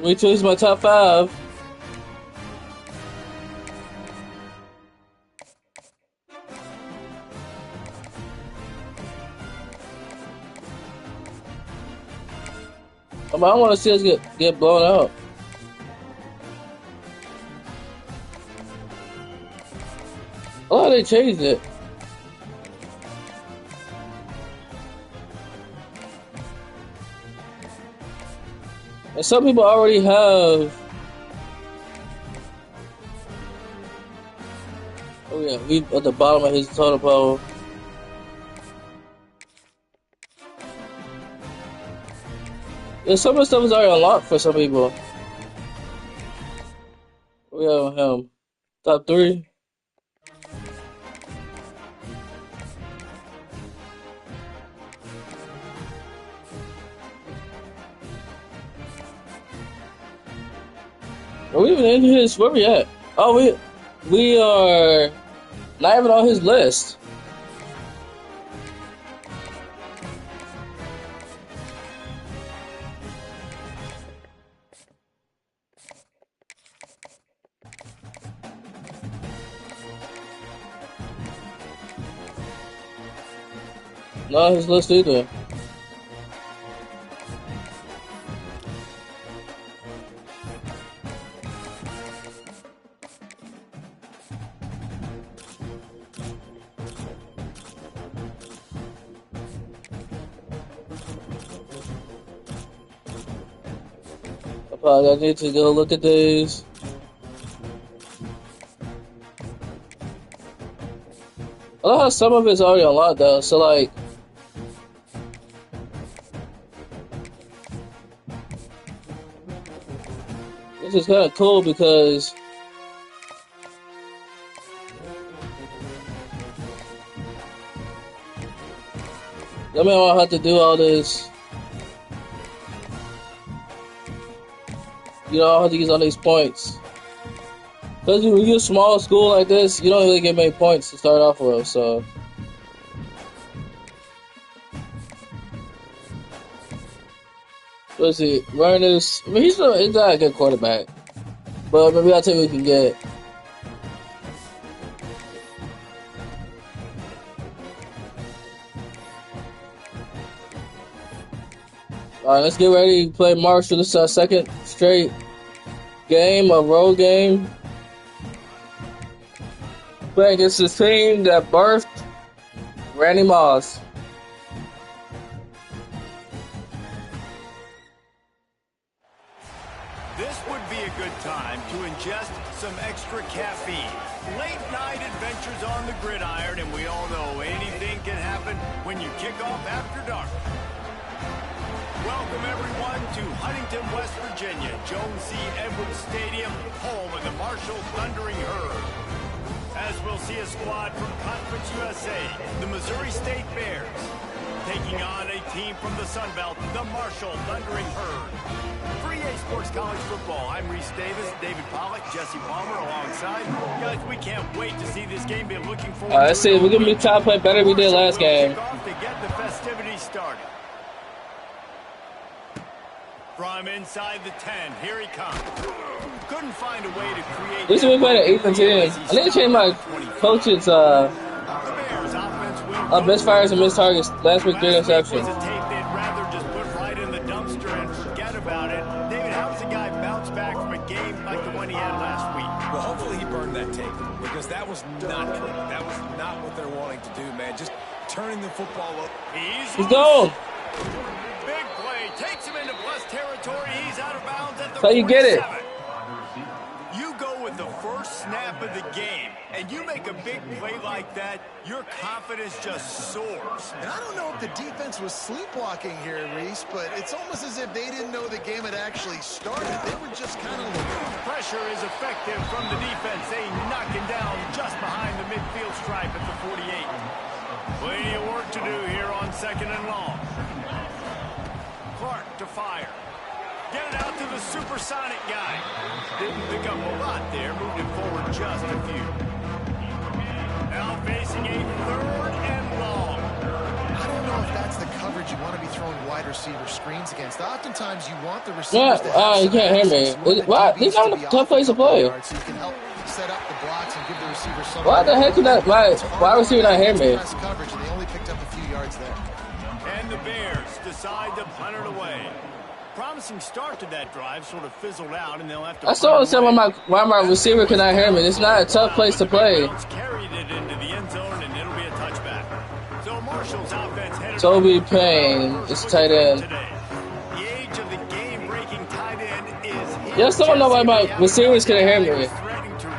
Wait till he's my top 5. I want to see us get blown out. Oh, they changed it. And some people already have. Oh yeah, we at the bottom of his totem pole. Yeah, some of the stuff is already unlocked for some people. We have him. Top 3. Are we even in his? Where we at? Oh, we are not even on his list. Not on his list either. I need to go look at these. I love how some of it's already unlocked though, so like this is kinda cool because I mean I don't have to do all this. You know, I don't have to use all these points. Because when you're a small school like this, you don't really get many points to start off with, so. Let's see, Ernest. I mean, he's not a good quarterback. But maybe I'll tell you what we can get. Alright, let's get ready to play Marshall. This is our second straight game, a road game. Playing against the team that birthed Randy Moss. This would be a good time to ingest some extra caffeine. Late night adventures on the gridiron, and we all know anything can happen when you kick off after dark. Welcome, everyone, to Huntington, West Virginia, Jones C. Edwards Stadium, home of the Marshall Thundering Herd. As we'll see a squad from Conference USA, the Missouri State Bears, taking on a team from the Sun Belt, the Marshall Thundering Herd. For EA Sports College Football, I'm Reese Davis, David Pollack, Jesse Palmer alongside. Guys, we can't wait to see this game. Be looking forward to it. Let's see, we're going to be top play better than we did last game. To get the festivities started. From inside the 10, here he comes. Couldn't find a way to create. This is we played at 8 and 10. I need to change my coach's best fires and missed targets. Last week, 3 interceptions. They'd rather just put right in the dumpster and forget about it. David, how does a guy bounce back from a game like the one he had last week? Well, hopefully he burned that tape because that was not good. That was not what they're wanting to do, man. Just turning the football up. He's gone. Big play takes him into plus territory. He's out of bounds at the 47. So you get it. You go with the first snap of the game, and you make a big play like that, your confidence just soars. And I don't know if the defense was sleepwalking here, Reese, but it's almost as if they didn't know the game had actually started. They were just kind of looking. Pressure is effective from the defense. They knock him down just behind the midfield stripe at the 48. Plenty of work to do here on 2nd and long. Clark to fire. Get it out to the supersonic guy. Didn't pick up a lot there. Moved it forward just a few. Now facing a 3rd and long. I don't know if that's the coverage you want to be throwing wide receivers receiver screens against. Oftentimes, you want the receivers to Yeah, have you can't hear me. Why? These are the tough place to play. So you can help set up the blocks and give the receiver something. Why the heck did that my wide receiver not hear me? Coverage, and they only picked up a few yards there. And the Bears decide to punt it away. Promising start to that drive sort of fizzled out, and they'll have to. I still understand why my receiver could not hear me. It's not a tough place to play. Carried it into the end zone, and it'll be a touchback. So Marshall's offense headed. Toby Payne is tight end. The age of the game-breaking tight end is. Yeah, I still don't know why my receivers couldn't hear me.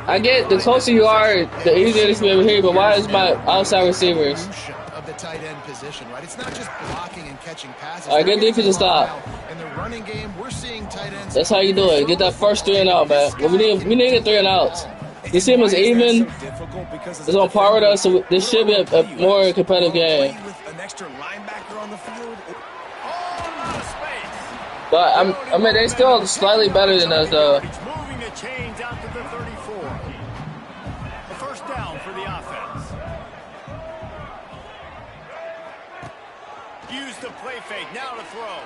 I get the closer you are, the easier it is to be able to hear you, but why is my outside receivers? Of the tight end position, right? It's not just blocking and catching passes. All right, good defense to stop. In the running game, we're seeing tight ends. That's how you do it. Get that first 3 and out, man. We need to get 3 and outs. You see him as even. It's on par with us, so this should be a more competitive game. With an extra linebacker on the field. But I mean, they still slightly better than us, though. He's moving the chains out to the 34. A first down for the offense. Use the play fake. Now to throw.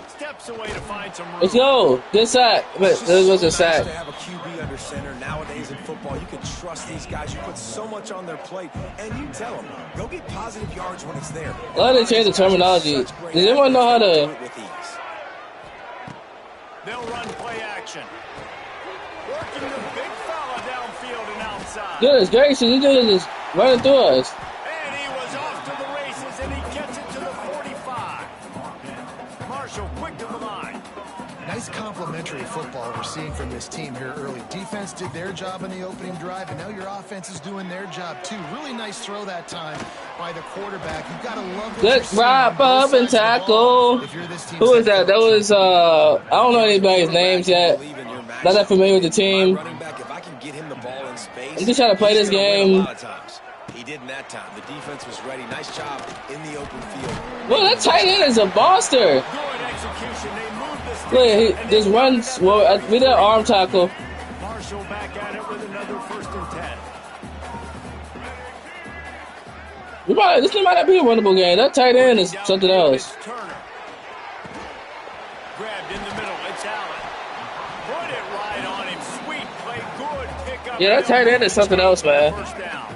Steps away to find some room. Let's go. Good sack. But this was a sack. To have a QB under center nowadays in football, you can trust these guys. You put so much on their plate, and you tell them, go get positive yards when it's there. A lot of change the terminology. Does anyone know how to? They'll run play action. Working the big fella downfield and outside. Goodness gracious, you just running through us. And he was off to the races, and he gets it to the 45. Marshall quick to the line. Nice complementary football we're seeing from this team here early. Defense did their job in the opening drive, and now your offense is doing their job too. Really nice throw that time by the quarterback. You've got to love what Good wrap up and tackle. Who is that? That was I don't know anybody's names yet. Not that familiar with the team. I'm just trying to play this game. He did in that time. The defense was ready. Nice job in the open field. Well, that tight end is a monster. Good execution. They moved the stick. Look, he just runs. Well, we did an arm tackle. Marshall back at it with another 1st and 10. This might not be a winnable game. That tight end is something else. Turner. Grabbed in the middle. It's Allen. Put it right on him. Sweet play. Good pickup. Yeah, that tight end is something else, man. First down.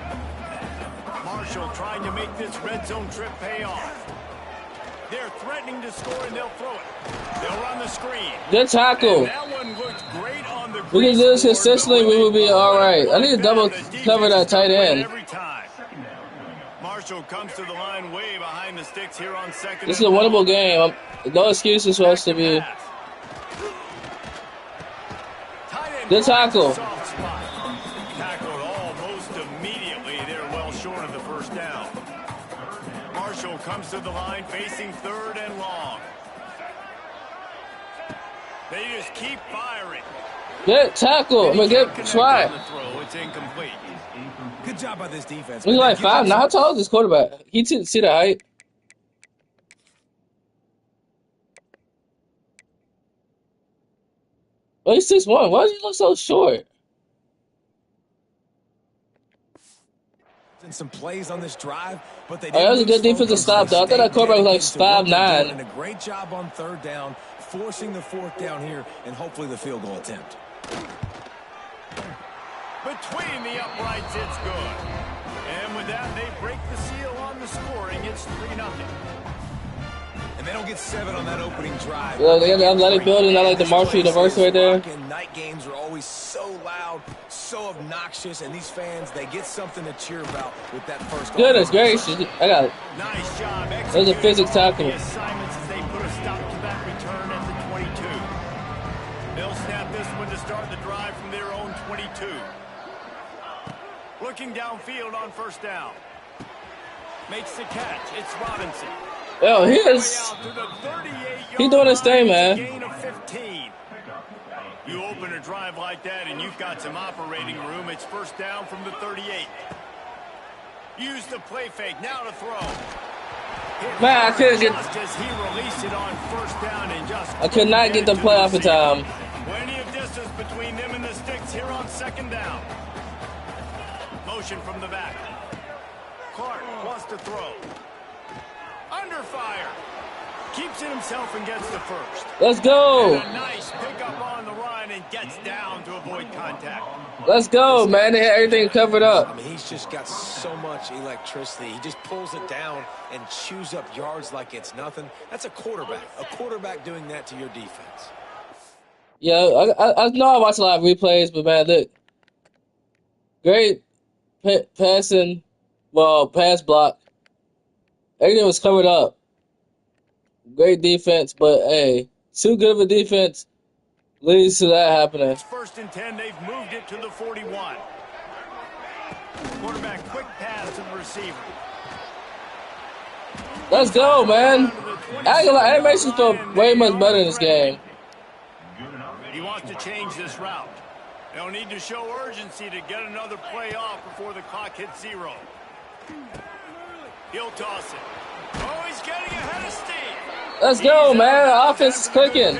Marshall trying to make this red zone trip pay off. They're threatening to score, and they'll throw it. They'll run the screen. Good tackle. That one looked great on the We can do this consistently, we will be all right. I need to double cover that tight end. Every time. Marshall comes to the line way behind the sticks here on 2nd. This is a winnable game. No excuses for us to be. Good tackle. Tackled almost immediately. They're well short of the first down. Marshall comes to the line facing 3rd and long. They just keep firing. Good tackle. I'm going to get try. It's incomplete. Good job by this defense. He's like 5'9". How tall is this quarterback? He didn't see the height. Oh, he's 6'1". Why does he look so short? Some plays on this drive, but they that was a good defensive stop, though. I thought that quarterback was like 5'9". And a great job on 3rd down, forcing the 4th down here, and hopefully the field goal attempt. Between the uprights, it's good. And with that, they break the seal on the scoring. It's 3-0. And they don't get 7 on that opening drive. Yeah, they got the athletic building. I like the Marshall University right there. Night games are always so loud, so obnoxious, and these fans, they get something to cheer about with that first. Goodness gracious. I got it. Nice job. That was a physics tackle. The assignments as they put a stop to that return at the 22. They'll snap this one to start the drive from their own 22. Looking downfield on 1st down. Makes the catch. It's Robinson. Yo, he doing his thing, man. Gain of 15. You open a drive like that and you've got some operating room. It's 1st down from the 38. Use the play fake. Now to throw. Man, I couldn't get. Just as he released it on 1st down and just. I could not get the play off in time. Plenty of distance between them and the sticks here on 2nd down. Motion from the back. Clark wants to throw. Under fire. Keeps it himself and gets the first. Let's go. And a nice pickup on the run and gets down to avoid contact. Let's go, man. They had everything covered up. I mean, he's just got so much electricity. He just pulls it down and chews up yards like it's nothing. That's a quarterback. A quarterback doing that to your defense. Yeah, I know I watch a lot of replays, but man, look. Great passing, well, pass block. Everything was covered up. Great defense, but hey, too good of a defense leads to that happening. It's 1st and 10. They've moved it to the 41. Quarterback quick pass to the receiver. Let's go, man. Animations feel way much better in this game. He wants to change this route. They'll need to show urgency to get another play off before the clock hits 0. He'll toss it. Oh, he's getting ahead of steam. Let's go, man. The offense is clicking.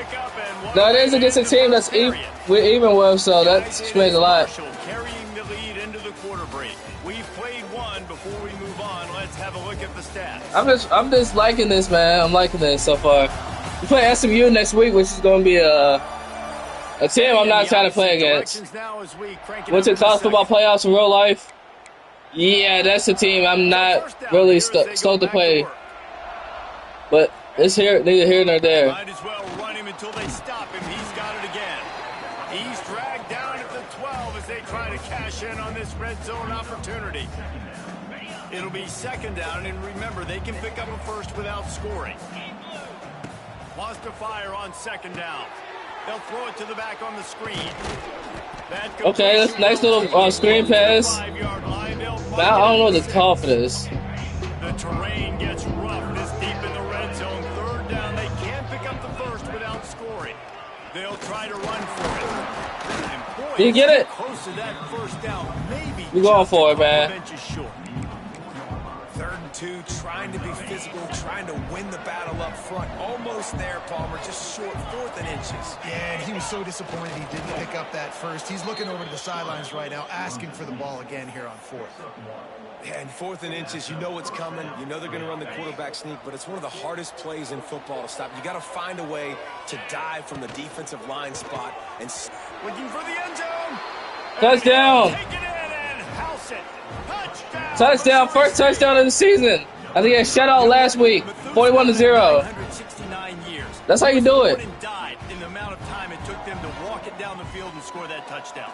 Now, it is against a team that's we're even with, so that explains a lot. Carrying the lead into the quarter break. We've played one. Before we move on, let's have a look at the stats. I'm just liking this, man. I'm liking this so far. We play SMU next week, which is going to be a team I'm not trying to play against. What's it, college football playoffs in real life? Yeah, that's a team I'm not really stoked to play. But it's here, neither here nor there. Might as well run him until they stop him. He's got it again. He's dragged down at the 12 as they try to cash in on this red zone opportunity. It'll be 2nd down, and remember, they can pick up a first without scoring. Wants to fire on 2nd down. They'll throw it to the back on the screen. Okay, that's a nice little screen pass. But I don't know what to call for this. The terrain gets rough this deep in the red zone. 3rd down, they can't pick up the first without scoring. They'll try to run for it. And boy, you get it? Close to that 1st down. Maybe we're going for it, man. 3rd and 2, trying to be physical, trying to win the battle up front. Almost there, Palmer, just short, 4th and inches. Yeah, and he was so disappointed he didn't pick up that first. He's looking over to the sidelines right now, asking for the ball again here on 4th. Yeah, and 4th and inches, you know what's coming. You know they're going to run the quarterback sneak, but it's one of the hardest plays in football to stop. You got to find a way to dive from the defensive line spot and looking for the end zone. Touchdown! Take it in and house it. Touchdown! Touchdown! First touchdown of the season. I think I shut out last week, 41-0. 169 years. That's how you do it. Died in the amount of time it took them to walk it down the field and score that touchdown.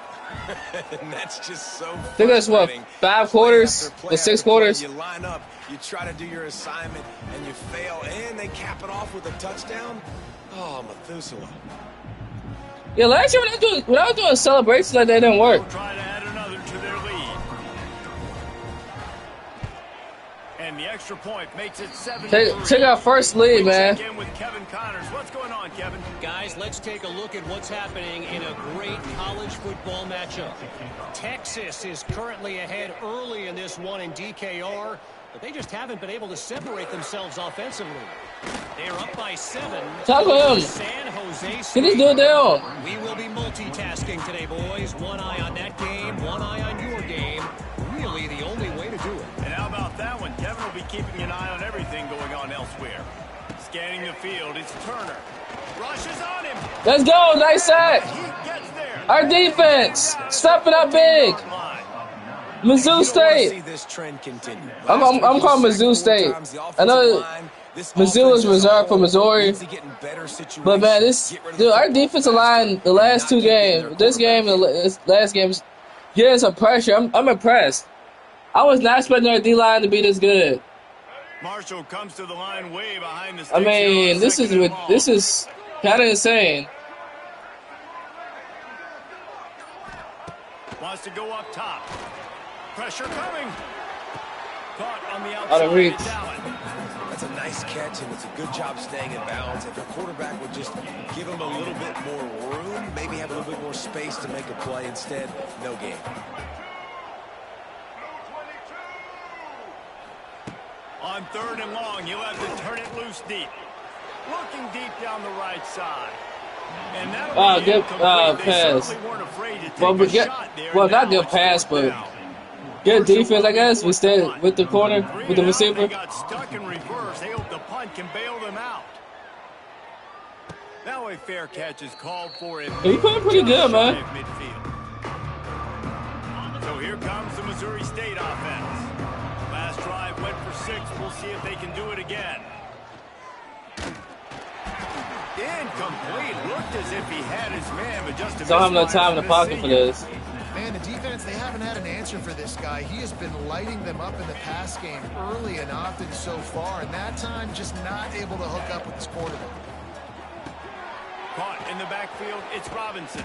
And that's just so I think that's what, 5 quarters or 6 quarters. You line up, you try to do your assignment, and you fail, and they cap it off with a touchdown. Oh, Methuselah. Yeah, last year when I was doing celebrations like that, it didn't work. Try to add another to their lead. And the extra point makes it 7-3. Take our first lead, man. Again with Kevin Connors. What's going on, Kevin? Guys, let's take a look at what's happening in a great college football matchup. Texas is currently ahead early in this one in DKR, but they just haven't been able to separate themselves offensively. They're up by 7. Talk to him. San Jose Get State. this dude down. We will be multitasking today, boys. One eye on that game, one eye on your game. Really the only way to do it. And how about that one? Kevin will be keeping an eye on everything going on elsewhere. Scanning the field, it's Turner. Rushes on him. Let's go. Nice sack. He gets there. Our defense stepping up big. Mizzou State. See this trend continue. I'm calling Mizzou State. I know Mizzou is reserved for Missouri, but man, our defensive line, the last 2 games, this game, the last game, getting some pressure. I'm impressed. I was not expecting our D line to be this good. Marshall comes to the line way behind the sticks. I mean, this is kind of insane. Wants to go up top. Pressure coming. Caught on the Out of outside. reach. It's Allen. That's a nice catch, and it's a good job staying in bounds. If your quarterback would just give him a little bit more room, maybe have a little bit more space to make a play. Instead, no game. On 3rd and long, you'll have to turn it loose deep. Looking deep down the right side. And that'll be Good incomplete. They pass. certainly weren't afraid to take Well, a shot there. not Now good it's pass, 4th but down. good defense, I guess. We stayed with the corner, with the They receiver. got stuck in reverse. They hope the punt can bail them out. a fair catch is called for. He playing pretty good, man. So here comes the Missouri State offense. Last drive went for 6. We'll see if they can do it again. Incomplete. Looked as if he had his man, but just don't have no time in the pocket for this. Man, the defense, they haven't had an answer for this guy. He has been lighting them up in the pass game early and often so far, and that time just not able to hook up with his quarterback. Caught in the backfield, it's Robinson.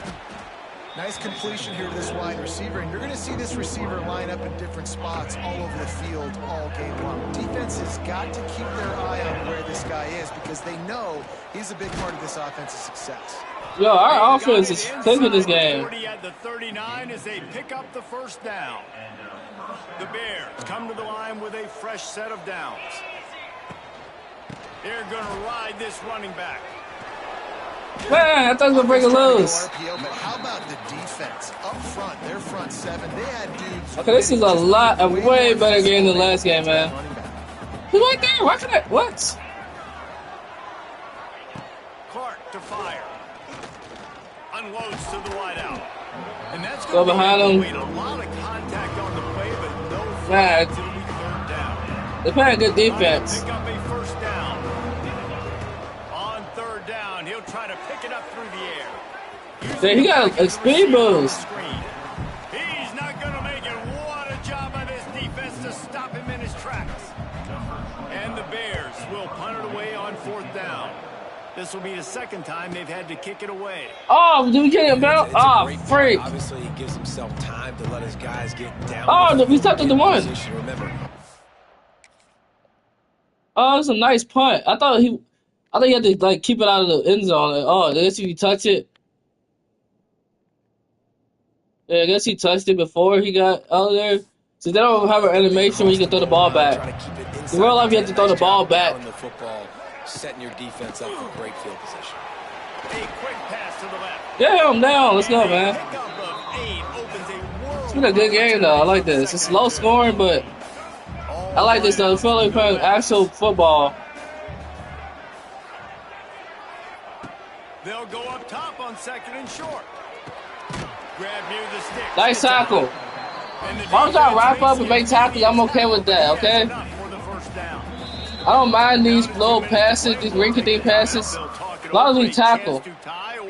Nice completion here to this wide receiver, and you're going to see this receiver line up in different spots all over the field all game long. Defense has got to keep their eye on where this guy is because they know he's a big part of this offense's success. Yo, our offense is clicking this game. 40 at the 39 as they pick up the first down. The Bears come to the line with a fresh set of downs. They're going to ride this running back. Man, I thought we were breaking loose. But how about the defense up front? Their front 7. They had dudes. Okay, this is a way better game than last game, man. He's right there. Why can I? What? Clark to fire. Unloads to the wideout. And that's go behind him. A lot of contact on the play, but no flag until we third down. They're playing good defense. Pick up a first down. On third down, he'll try to pick it up through the air. He got a speed boost. He's not going to make it. What a job by this defense to stop him in his tracks. And the Bears will punt it away on fourth down. This will be the second time they've had to kick it away. Oh, did we get him out? Oh, freak. Obviously, he gives himself time to let his guys get down. Oh, we stopped at the 1. Oh, that's a nice punt. I thought he had to like keep it out of the end zone. Like, oh, I guess if you touch it. Yeah, I guess he touched it before he got out of there. So they don't have an animation where you can throw the ball back. In real life, you have to throw the ball back. Setting your defense up for great field position. A quick pass to the left. Yeah, I'm down. Let's go, man. It's been a good game, though. I like this. It's low scoring, but I like this, though. I feel like playing actual football. They'll go up top on second and short. Grab near the stick. Nice tackle. As long as I wrap up and make tackles, I'm okay with that, okay? I don't mind these little passes, these rinky-dink passes, as long as we tackle.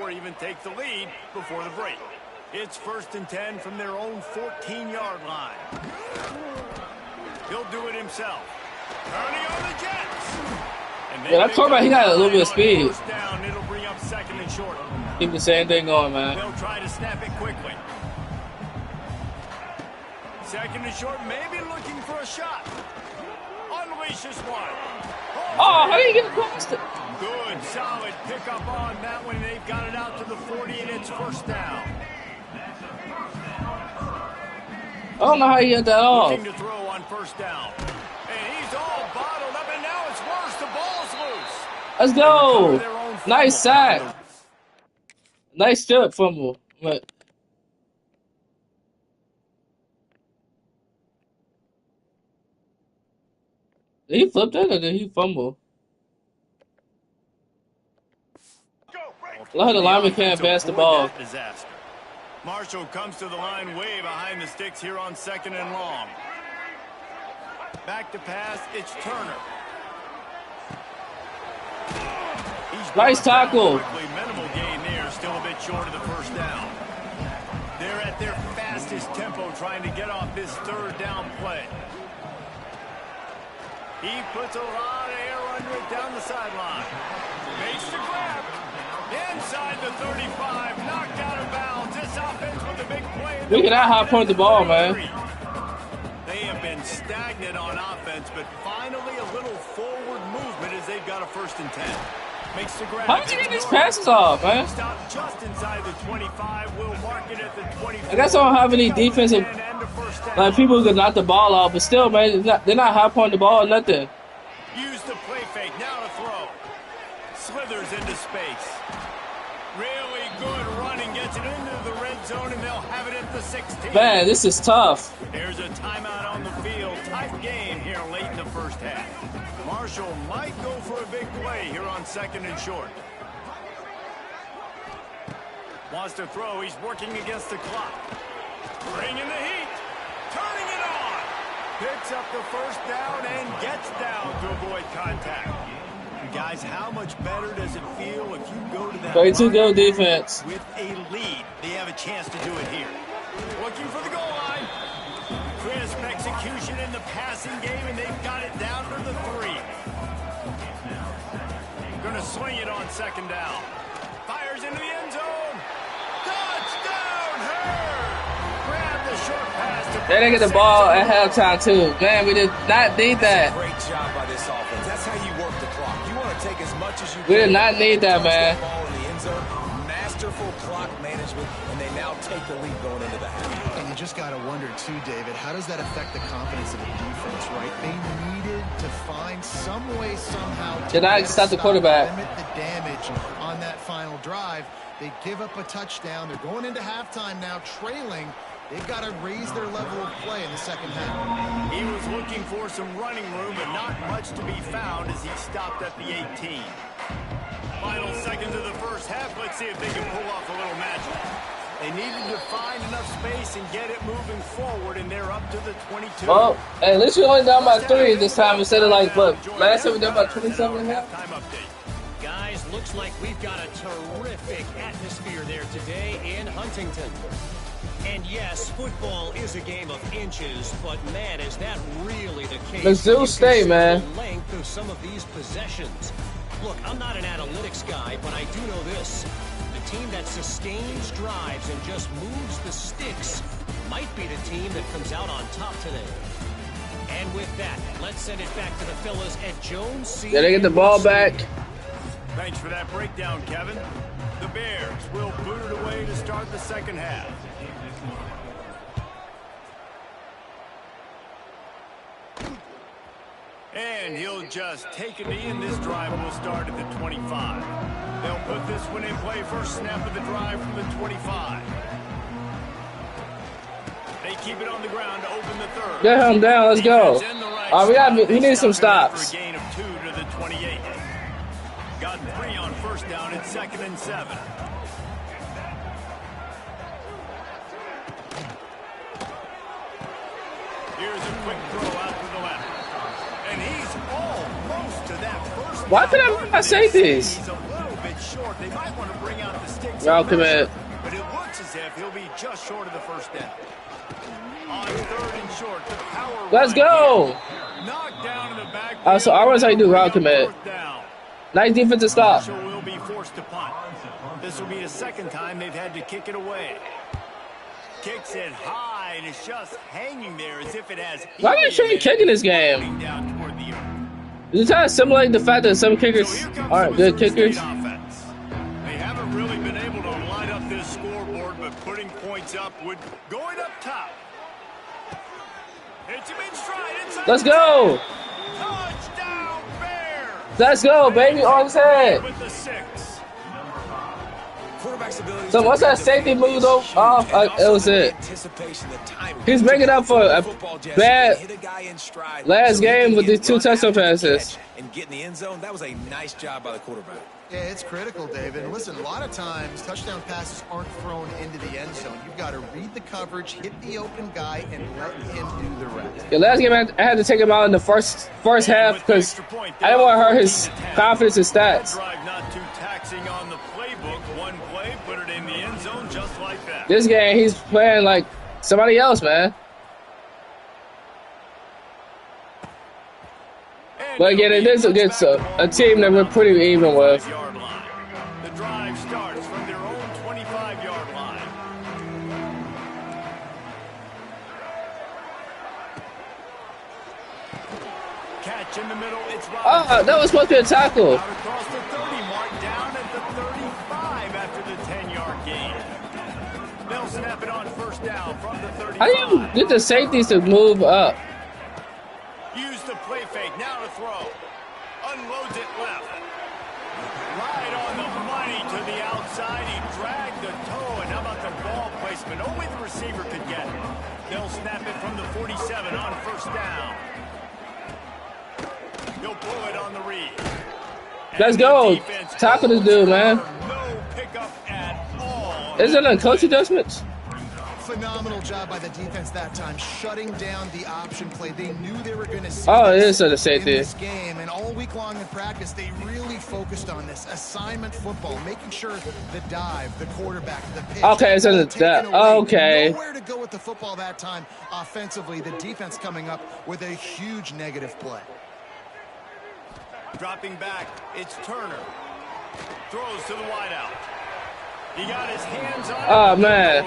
Or even take the lead before the break. It's 1st and 10 from their own 14-yard line. He'll do it himself. Turning on the Jets. Yeah, that quarterback, he got a little bit of speed. Down, it'll bring up second and short. Keep the same thing going, man. They'll try to snap it quickly. Second and short, maybe looking for a shot. Unleashes one. Oh, how do you get past it? Good, solid pickup on that one. They've got it out to the 40, and it's first down. I don't know how you get that off. Looking to throw on first down. And he's all bottled up, and now it's worse. The ball's loose. Let's go. Nice sack. Nice strip fumble. But did he flip that or did he fumble? A lot of the linemen can't pass the ball. Disaster. Marshall comes to the line way behind the sticks here on second and long. Back to pass, it's Turner. Nice tackle. Minimal gain there, still a bit short of the first down. They're at their fastest tempo trying to get off this third down play. He puts a lot of air under it down the sideline. Makes the grab. Inside the 35, knocked out of bounds. This offense with a big play. Look at that high point the ball, man. They have been stagnant on offense, but finally a little forward movement as they've got a 1st and 10. Makes the grab. How did you get these passes off, man? Stop just inside the 25. We'll mark it at the 24. I guess I don't have any defensive like people who can knock the ball off, but still, man, they're not high pointing the ball or nothing. Use the play fake. Now to throw. Slithers into space. Really good running. Gets it into the red zone, and they'll have it at the 16. Man, this is tough. There's a timeout on the field. Tight game here late in the first half. Marshall might go for a big play here on second and short. Wants to throw. He's working against the clock. Bringing the heat. Turning it on. Picks up the first down and gets down to avoid contact. Guys, how much better does it feel if you go to that 32-go defense with a lead? They have a chance to do it here. Looking for the goal line. Crisp execution in the passing game, and they've got it down to the 3. Going to swing it on second down. Fires into the end zone. Touchdown, Hurd! Grab the short pass. They didn't get the ball at halftime too. Man, we did not need that. Great job by this offense. That's how you work the clock. You want to take as much as you can. We did not need that, man. Ball in the end zone. Masterful clock management, and they now take the lead going into the half. And you just got to wonder, too, David, how does that affect the confidence of the defense, right? They needed to find some way, somehow, to stop the quarterback. Limit the damage on that final drive. They give up a touchdown. They're going into halftime now, trailing. They've got to raise their level of play in the second half. He was looking for some running room, but not much to be found as he stopped at the 18. Final seconds of the first half. Let's see if they can pull off a little magic. They needed to find enough space and get it moving forward, and they're up to the 22. Well, hey, at least we're only down by 3 this time instead of like, what, last time we down by 27 and a half? Halftime update. Guys, looks like we've got a terrific atmosphere there today in Huntington. And yes, football is a game of inches, but man, is that really the case? Mizzou State, man. The length of some of these possessions. Look, I'm not an analytics guy, but I do know this. The team that sustains drives and just moves the sticks might be the team that comes out on top today. And with that, let's send it back to the fellas at Jones C. Yeah, they get the ball back. Thanks for that breakdown, Kevin. The Bears will boot it away to start the second half. And he'll just take a knee, and this drive will start at the 25. They'll put this one in play. First snap of the drive from the 25. They keep it on the ground to open the third. Get him down. Let's go. We need some stops. For a gain of 2 to the 28. Got 3 on first down at 2nd and 7. Here's a quick throw out to the left. And he's almost to that first. Why could I not say this? He's a little bit short. They might want to bring out the sticks. Route commit. But it looks as if he'll be just short of the first down. On 3rd and short, the power. Let's go. Knocked down in the back. So I was how you do route commit. Nice defensive stop. Will be forced to punt. This will be the second time they've had to kick it away. Kicks it high and it's just hanging there as if it has. Why are they trying kicking this game? Is it trying to simulate the fact that some kickers aren't good kickers? They haven't really been able to light up this scoreboard, but putting points up would going up top. Hits him in stride inside. Let's go. Touchdown Bears. Let's go, baby. On his head. With the 6. So once that safety moved off, it was it. He's making up for a bad last game with these 2 touchdown passes. And getting the end zone, that was a nice job by the quarterback. Yeah, it's critical, David. And listen, a lot of times touchdown passes aren't thrown into the end zone. You've got to read the coverage, hit the open guy, and let him do the rest. The last game I had to take him out in the first half because I didn't want to hurt his confidence and stats. Not too taxing on the playbook. One play, put it in the end zone just like that. This game, he's playing like somebody else, man. But again, it is against a team that we're pretty even with. The drive starts from their own 25-yard line. Catch in the middle. It's that was supposed to be a tackle. Out across the 30 mark, down at the 35 after the 10-yard gain. They'll snap it on first down from the 35. How do you get the safeties to move up? Use the play fake, now to throw. Unloads it left. Right on the money to the outside. He dragged the toe, and how about the ball placement? Only the receiver could get it. They'll snap it from the 47 on first down. He'll pull it on the read. Let's go. Tackle this dude, man. No pickup at all Is it a coach adjustments? Phenomenal job by the defense that time, shutting down the option play. They knew they were going to see it is in the safety. this game, and all week long in practice, they really focused on this assignment football, making sure the dive, the quarterback, the pitch. Okay, so that. Okay. Nowhere to go with the football that time offensively. The defense coming up with a huge negative play. Dropping back, it's Turner. Throws to the wideout. He got his hands on it. Oh, man.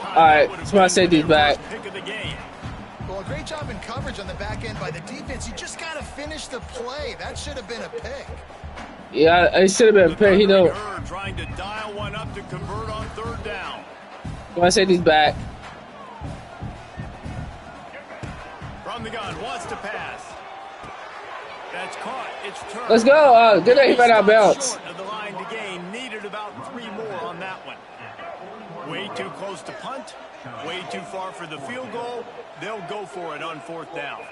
All right, so my safety's back. Well, a great job in coverage on the back end by the defense. You just got to finish the play. That should have been a pick. Yeah, it should have been a pick. He don't. Trying to dial one up to convert on third down. My safety's back. From the gun, wants to pass. That's caught. It's Turner. Let's go. Good day. He ran out of bounds. Short of the line to gain. Needed about 3 more on that one. Way too close to punt. Way too far for the field goal. They'll go for it on fourth down.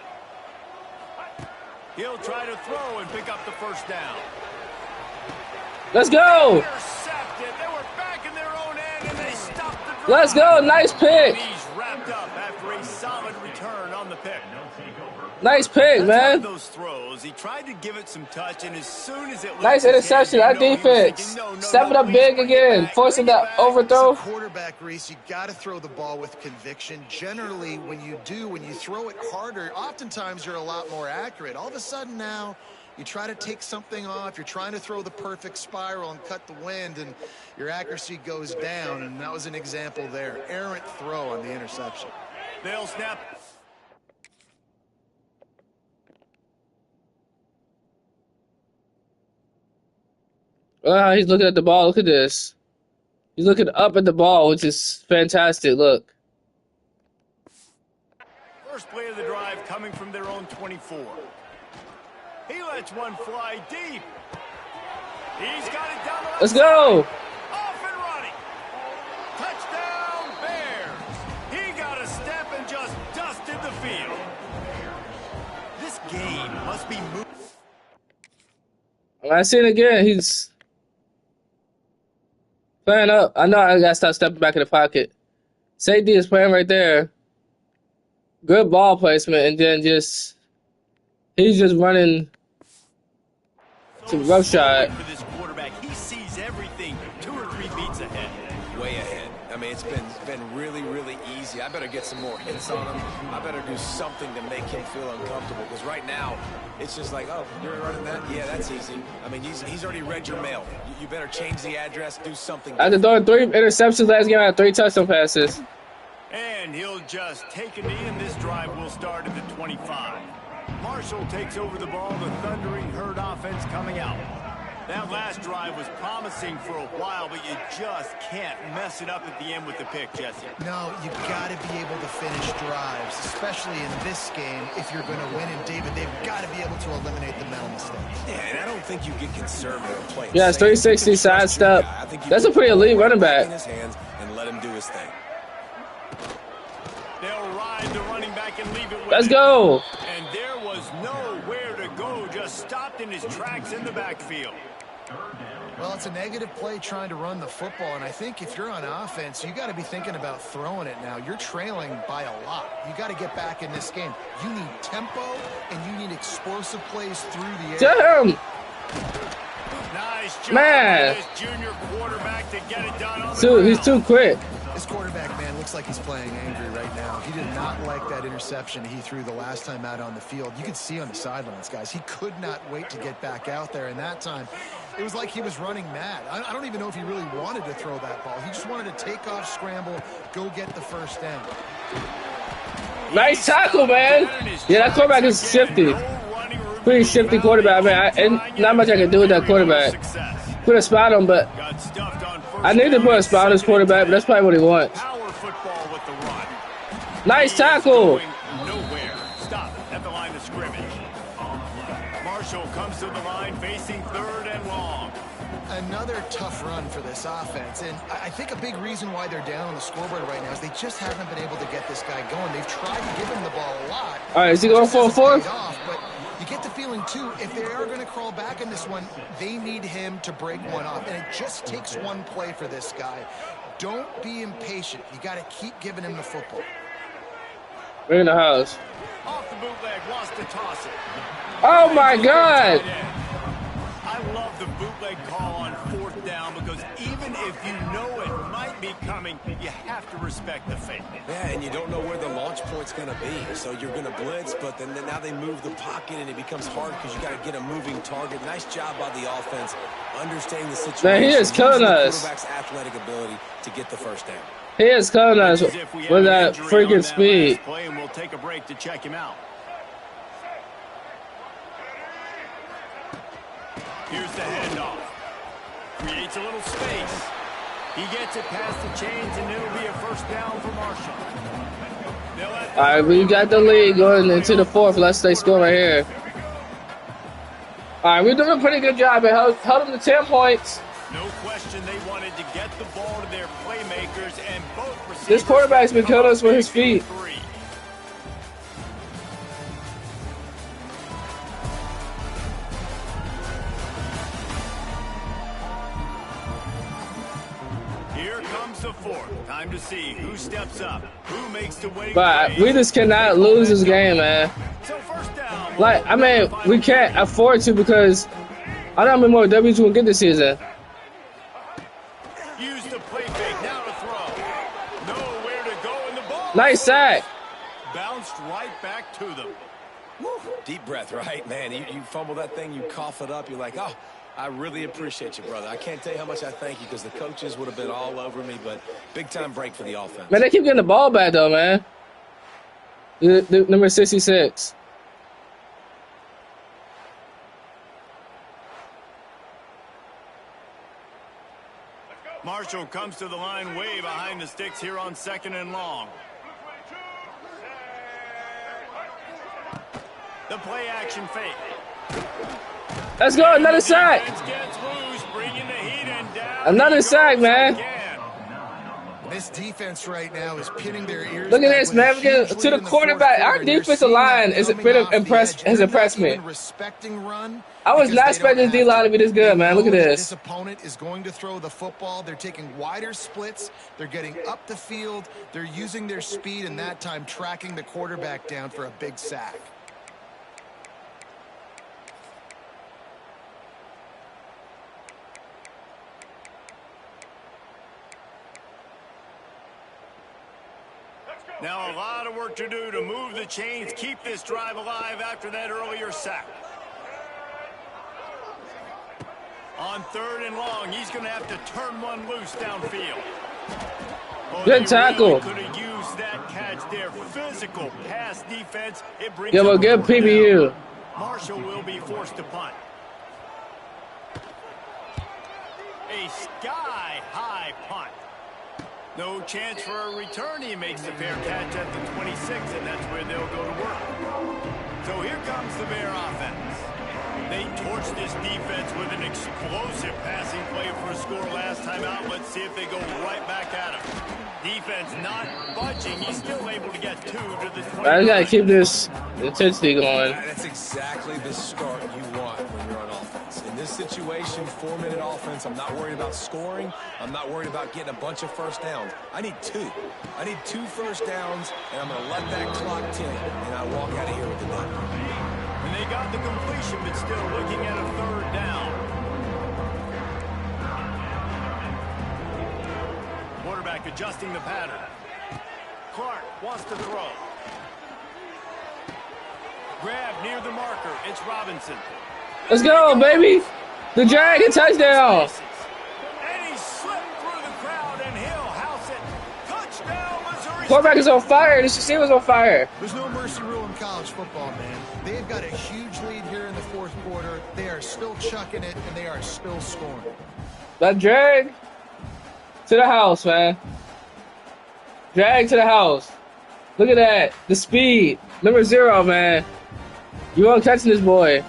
He'll try to throw and pick up the first down. Let's go. Intercepted. They were back in their own end and they stopped the drive. Let's go. Nice pick. He's wrapped up after a solid return on the pick. Nice pick, man. Those throws, he tried to give it some touch, and as soon as it nice interception. Our defense stepping up big again, forcing that overthrow. Quarterback, Reese, you got to throw the ball with conviction. Generally, when you throw it harder, oftentimes you're a lot more accurate. All of a sudden now, you try to take something off. You're trying to throw the perfect spiral and cut the wind, and your accuracy goes down. And that was an example there. Errant throw on the interception. They'll snap. He's looking at the ball. Look at this. He's looking up at the ball, which is fantastic. Look. First play of the drive coming from their own 24. He lets one fly deep. He's got it down the left. Let's go. Off and running. Touchdown Bears. He got a step and just dusted the field. This game must be moving. I see it again. He's playing up. I know I got to stop stepping back in the pocket. Safety is playing right there. Good ball placement, and then he's just running some rough shot. For this quarterback, he sees everything 2 or 3 beats ahead. Way ahead. I mean, it's been really, really easy. I better get some more hits on him. I better do something to make him feel uncomfortable, because right now, it's just like, oh, you're running that? Yeah, that's easy. I mean, he's already read your mail. You better change the address, do something. After throwing 3 interceptions last game, I had 3 touchdown passes. And he'll just take a knee, and this drive will start at the 25. Marshall takes over the ball, the thundering herd offense coming out. That last drive was promising for a while, but you just can't mess it up at the end with the pick, Jesse. No, you got to be able to finish drives, especially in this game. If you're going to win, and David, they've got to be able to eliminate the mental mistakes. Yeah, and I don't think you get conservative playing. Yeah, it's 360 side step. That's a pretty elite running back. In his hands and let him do his thing. They'll ride the running back and leave it with Let's him. go. And there was nowhere to go, just stopped in his tracks in the backfield. Well, it's a negative play trying to run the football, and I think if you're on offense, you got to be thinking about throwing it now. You're trailing by a lot. You got to get back in this game. You need tempo, and you need explosive plays through the air. Damn. Nice job Man. by this junior quarterback to get it done on the He's ground. too quick. This quarterback, man, looks like he's playing angry right now. He did not like that interception he threw the last time out on the field. You could see on the sidelines, guys, he could not wait to get back out there. And that time, it was like he was running mad. I don't even know if he really wanted to throw that ball. He just wanted to take off, scramble, go get the first down. Nice tackle, man. Yeah, that quarterback is shifty. Pretty shifty quarterback, man. And not much I can do with that quarterback. Put a spot on, but I need to put a spot on this quarterback, but that's probably what he wants. Power football with the run. Nice tackle. Nowhere. Stop at the line of scrimmage. Marshall comes to the line facing 3rd and long. Another tough run for this offense, and I think a big reason why they're down on the scoreboard right now is they just haven't been able to get this guy going. They've tried to give him the ball a lot. All right, is he going for a 4th? But you get the feeling feeling, too, if they are going to crawl back in this one, they need him to break one off. And it just takes one play for this guy. Don't be impatient. You got to keep giving him the football. We're in the house. Off the bootleg, wants to toss it. Oh, my God. I love the bootleg call on 4th down because even if you know it might be coming, you have to respect the fake. Yeah, and you don't know where the launch point's going to be. So you're going to blitz, but then now they move the pocket, and it becomes hard because you got to get a moving target. Nice job by the offense, understanding the situation. Man, he is killing us. Quarterback's athletic ability to get the first down. He is killing us with that freaking speed. Play, and we'll take a break to check him out. Here's the handoff. Creates a little space. He gets it past the chains, and it'll be a first down for Marshall. All right, we got the lead going into the 4th. Let's stay score right here. All right, we're doing a pretty good job. It held them to 10 points. No question they wanted to get the ball to their playmakers, and both receivers. This quarterback's been killing us with his feet. Here comes the 4th. Time to see who steps up, who makes the winning. But we just cannot lose this game, man. So first down. Like, I mean, we can't afford to because I don't know how many more W's we'll get this season. Use the play fake, now to throw. Nowhere to go, and the ball. Nice sack. Bounced right back to them. Woo. Deep breath, right, man? You fumble that thing, you cough it up, you're like, oh, I really appreciate you, brother. I can't tell you how much I thank you because the coaches would have been all over me, but big-time break for the offense. Man, they keep getting the ball back, though, man. The number 66. Marshall comes to the line way behind the sticks here on 2nd and long. The play action fake. Let's go, another sack. Another sack, man. This defense right now is pinning their ears. Look at this, man. We get to the quarterback. Our defensive line has impressed me. I was not expecting this D-line to be this good, man. Look at this. This opponent is going to throw the football. They're taking wider splits. They're getting up the field. They're using their speed, and that time tracking the quarterback down for a big sack. Now a lot of work to do to move the chains, keep this drive alive after that earlier sack. On 3rd and long, he's going to have to turn one loose downfield. Oh, good tackle. Really could have used that catch there. Physical pass defense. It brings Give a good PBU. Marshall will be forced to punt. A sky-high punt. No chance for a return. He makes the fair catch at the 26, and that's where they'll go to work. So here comes the Bear offense. They torched this defense with an explosive passing play for a score last time out. Let's see if they go right back at him. Defense not budging. He's still able to get 2 to the 20. I gotta keep this intensity going. That's exactly the start you want when you're on offense. In this situation, 4-minute offense, I'm not worried about scoring. I'm not worried about getting a bunch of first downs. I need 2. I need 2 first downs, and I'm going to let that clock tick, and I walk out of here with the dub. And they got the completion, but still looking at a 3rd down. Quarterback adjusting the pattern. Clark wants to throw. Grab near the marker. It's Robinson. Let's go, baby. The Dragon touchdown. And he slipped through the crowd, and he'll house it. Touchdown, Missouri. Quarterback is on fire. This receiver is on fire. There's no mercy rule in college football, man. They've got a huge lead here in the 4th quarter. They are still chucking it, and they are still scoring. That drag to the house, man. Drag to the house. Look at that. The speed. Number 0, man. You won't catch this boy.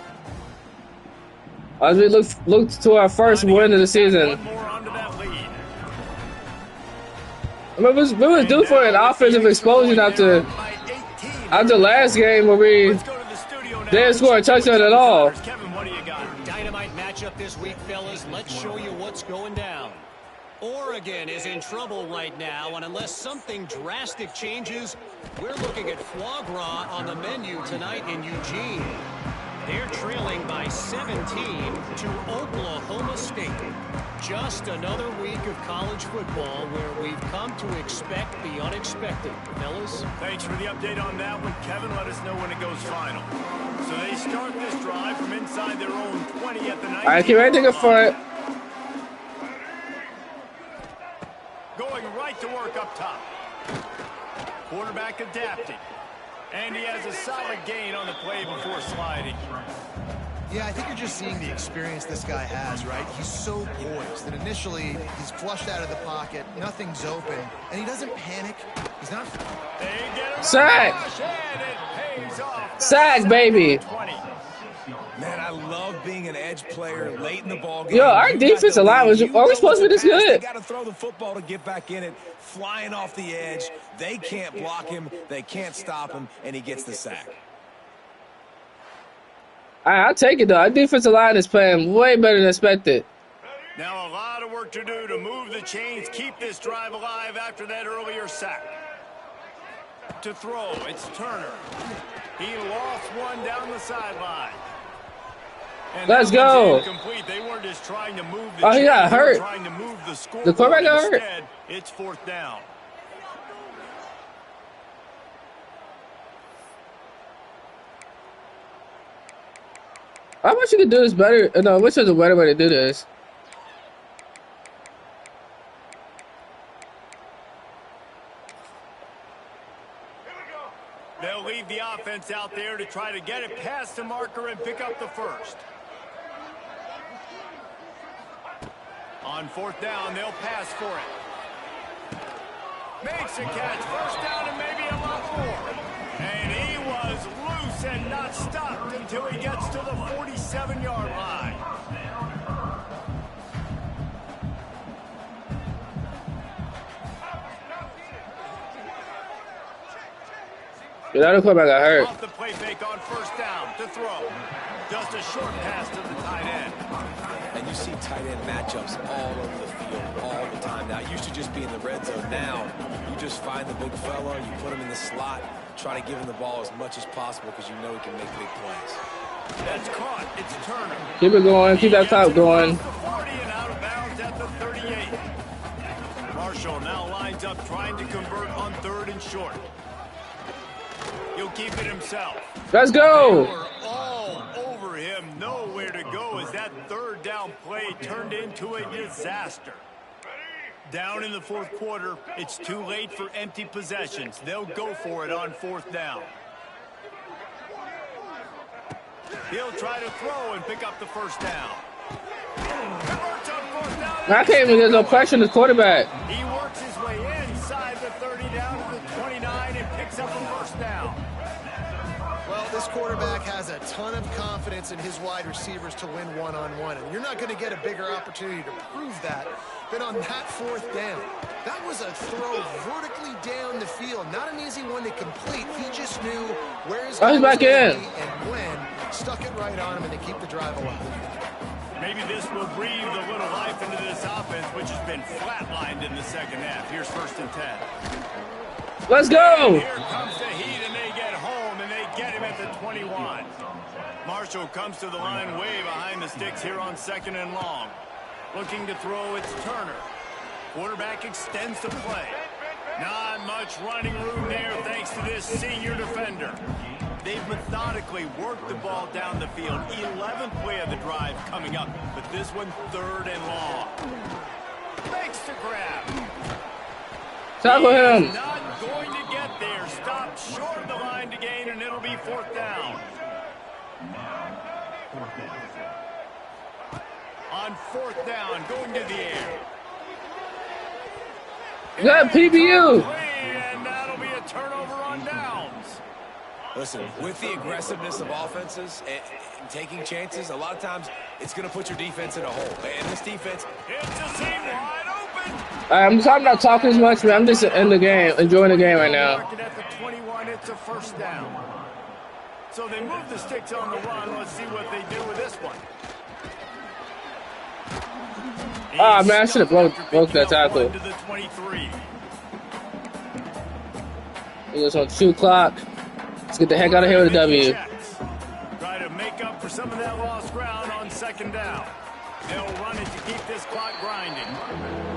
As we look to our first win of the season. One more onto that lead. I mean, we was due for an offensive explosion after last game where we now. Didn't score a touchdown at all. Kevin, what do you got? Dynamite matchup this week, fellas. Let's show you what's going down. Oregon is in trouble right now, and unless something drastic changes, we're looking at foie gras on the menu tonight in Eugene. They're trailing by 17 to Oklahoma State. Just another week of college football where we've come to expect the unexpected. Fellas? Thanks for the update on that one, Kevin. Let us know when it goes final. So they start this drive from inside their own 20 at the 19. All right, keep ready to go for it. Going right to work up top. Quarterback adapting. And he has a solid gain on the play before sliding. Yeah, I think you're just seeing the experience this guy has, right? He's so poised that initially he's flushed out of the pocket, nothing's open, and he doesn't panic. He's not... Sack! Sack, baby! Man, I love being an edge player late in the ball game. Yo, our defensive line was always supposed to be this good. They got to throw the football to get back in it, flying off the edge. They can't block him, they can't stop him, and he gets the sack. I'll take it, though. Our defensive line is playing way better than expected. Now a lot of work to do to move the chains, keep this drive alive after that earlier sack. To throw, it's Turner. He lost one down the sideline. And let's go. They weren't just trying to move the he got hurt. trying to move the The quarterback got hurt. Instead, it's fourth down. I wish you could do this better. No, I wish there was a better way to do this. They'll leave the offense out there to try to get it past the marker and pick up the first. On fourth down, they'll pass for it. Makes a catch. First down and maybe a lot more. And he was loose and not stopped until he gets to the 47-yard line. The other quarterback got hurt. Off the play fake on first down to throw. Just a short pass to the tight end. And you see tight end matchups all over the field all the time. Now, it used to just be in the red zone. Now, you just find the big fella, you put him in the slot, try to give him the ball as much as possible because you know he can make big plays. That's caught. It's Turner. Keep it going. Keep that top going. 40 and out of bounds at the 38. Marshall now lines up trying to convert on third and short. He'll keep it himself. Let's go. They were all over him. Nowhere to go as that third down play turned into a disaster. Down in the fourth quarter, it's too late for empty possessions. They'll go for it on fourth down. He'll try to throw and pick up the first down. Converts on fourth down. I can't even get no pressure on the quarterback. He works his way inside the 30 down to the 29 and picks up a first down. Well, this quarterback has a ton of confidence in his wide receivers to win one-on-one, and you're not going to get a bigger opportunity to prove that than on that fourth down. That was a throw vertically down the field. Not an easy one to complete. He just knew where his he's back in. And when. Stuck it right on him, and they keep the drive alive. Maybe this will breathe a little life into this offense, which has been flatlined in the second half. Here's first and 10. Let's go. And here comes the heat, and they get home, and they get him at the 21. Marshall comes to the line way behind the sticks here on second and long. Looking to throw, it's Turner. Quarterback extends the play. Not much running room there thanks to this senior defender. They've methodically worked the ball down the field. 11th play of the drive coming up, but this one third and long. Makes the grab. Tackle him. Not going to get there. Stopped short of the line to gain, and it'll be fourth down. On fourth down, going to the air. Good PBU. And that'll be a turnover on downs. Listen, with the aggressiveness of offenses and taking chances, a lot of times it's going to put your defense in a hole. And this defense... It's a seam wide open. I'm not talking as much, man. I'm just in the game, enjoying the game right now. Marking at the 21, it's a first down. So they move the sticks on the run. Let's see what they do with this one. Ah, man, I should have broke that tackle. To the 23. It was on 2 o'clock. Let's get the heck out of here with a W. Try to make up for some of that lost ground on second down. They'll run it to keep this clock grinding.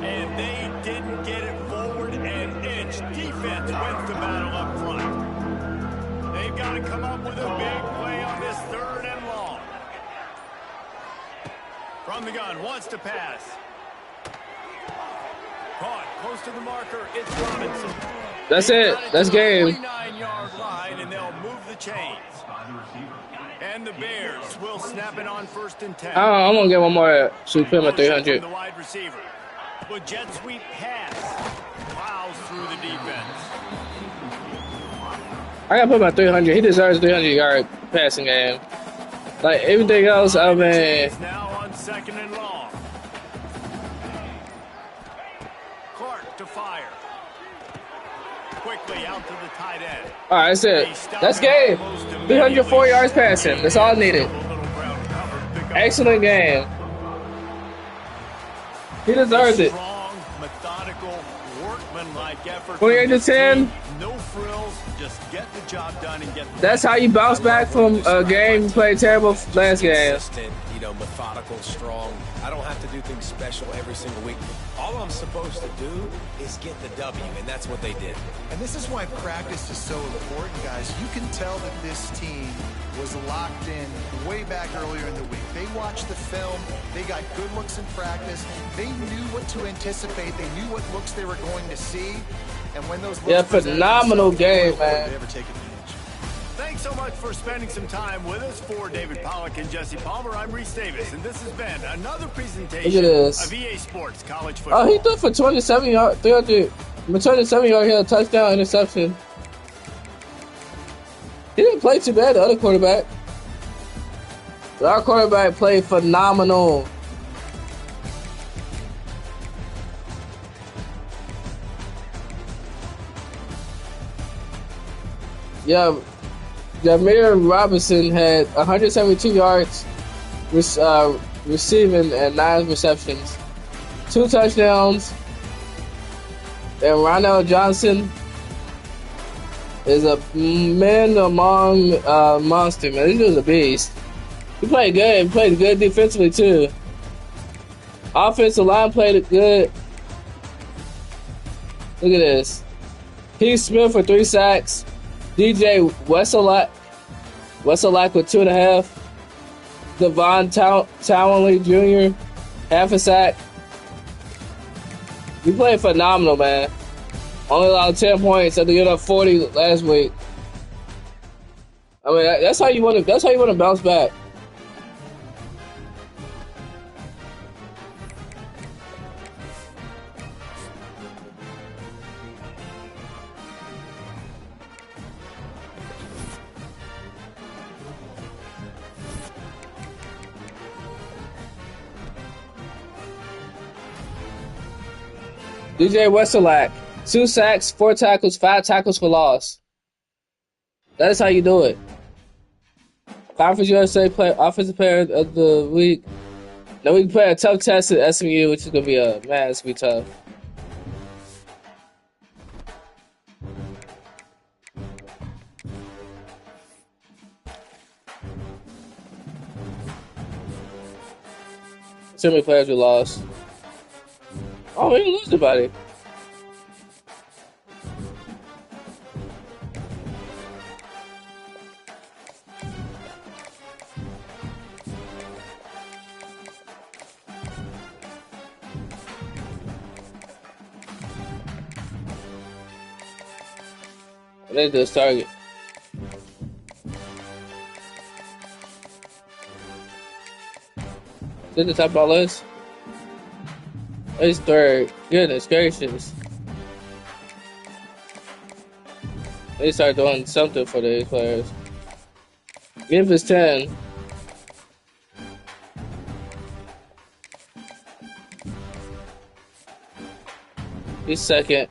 And they didn't get it forward an inch. Defense wins the battle up front. They've got to come up with a big play on this 3rd and long. From the gun, wants to pass. Caught close to the marker. It's Robinson. That's it. That's game. 29-yard line, and they'll move the chains. And the Bears will snap it on 1st and 10. I'm gonna get one more. Shoot him at 300. The wide receiver. But jet sweep pass plows through the defense. I gotta put him at 300. He deserves 300-yard passing game. Like everything else, I mean. Now on 2nd and long. Clark to fire. Quickly out to the tight end. All right, that's it. That's game. 304 yards passing. That's all I needed. Excellent game. He deserves it. Strong, methodical, workmanlike effort. 28-10. No frills, just get the job done and get the That's how you bounce back from a game you played terrible last game. Consistent, methodical, strong. I don't have to do things special every single week. All I'm supposed to do is get the W, and that's what they did. And this is why practice is so important, guys. You can tell that this team was locked in way back earlier in the week. They watched the film. They got good looks in practice. They knew what to anticipate. They knew what looks they were going to see. And when those looks phenomenal game, man. They ever take advantage. Thanks so much for spending some time with us. For David Pollack and Jesse Palmer, I'm Reese Davis, and this has been another presentation of EA Sports College Football. Oh, he threw for 27 yards, 300. 27 yards, he had a touchdown, interception. He didn't play too bad, the other quarterback. Our quarterback played phenomenal. Yeah, Jameer Robinson had 172 yards receiving and 9 receptions, 2 touchdowns. And Ronald Johnson is a man among monster, man. This dude's a beast. He played good. He played good defensively too. Offensive line played good. Look at this. Keith Smith for 3 sacks. DJ Wesselak with 2.5. Devon Townley Jr. half a sack. We played phenomenal, man. Only allowed 10 points after getting up 40 last week. I mean, that's how you want to. That's how you want to bounce back. DJ Wesselak, 2 sacks, 4 tackles, 5 tackles for loss. That is how you do it. Conference USA Offensive Player of the Week. Now we can play a tough test at SMU, which is gonna be it's gonna be tough. So many players we lost. Oh, we didn't lose anybody. They just target. Did the top of our list? It's 3rd. Goodness gracious. They start doing something for these players. Give us 10. He's 2nd.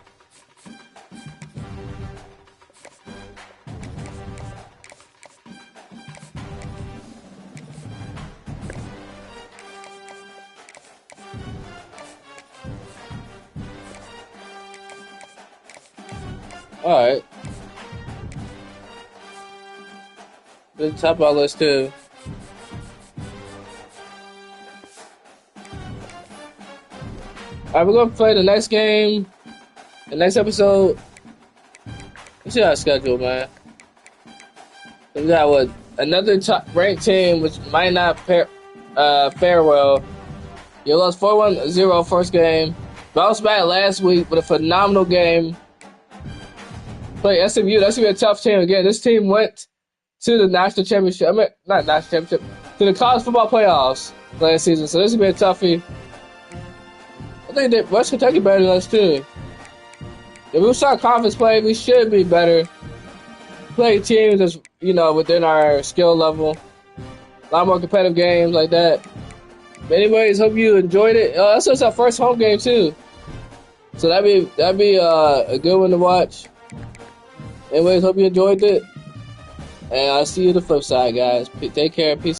Alright. Good top of our list too. Alright, we're gonna play the next game. The next episode. Let's see our schedule, man. We got what? Another top ranked team which might not fare well. You lost 4-1-0 first game. Bounced back last week with a phenomenal game. Play SMU. That's gonna be a tough team again. This team went to the national championship. I mean, not national championship. To the college football playoffs last season. So this is gonna be a toughie. I think that West Kentucky better than us too. If we start conference play, we should be better. Play teams that's within our skill level. A lot more competitive games like that. But anyways, hope you enjoyed it. This was our first home game too, so that'd be a good one to watch. Anyways, hope you enjoyed it, and I'll see you on the flip side, guys. Take care. Peace.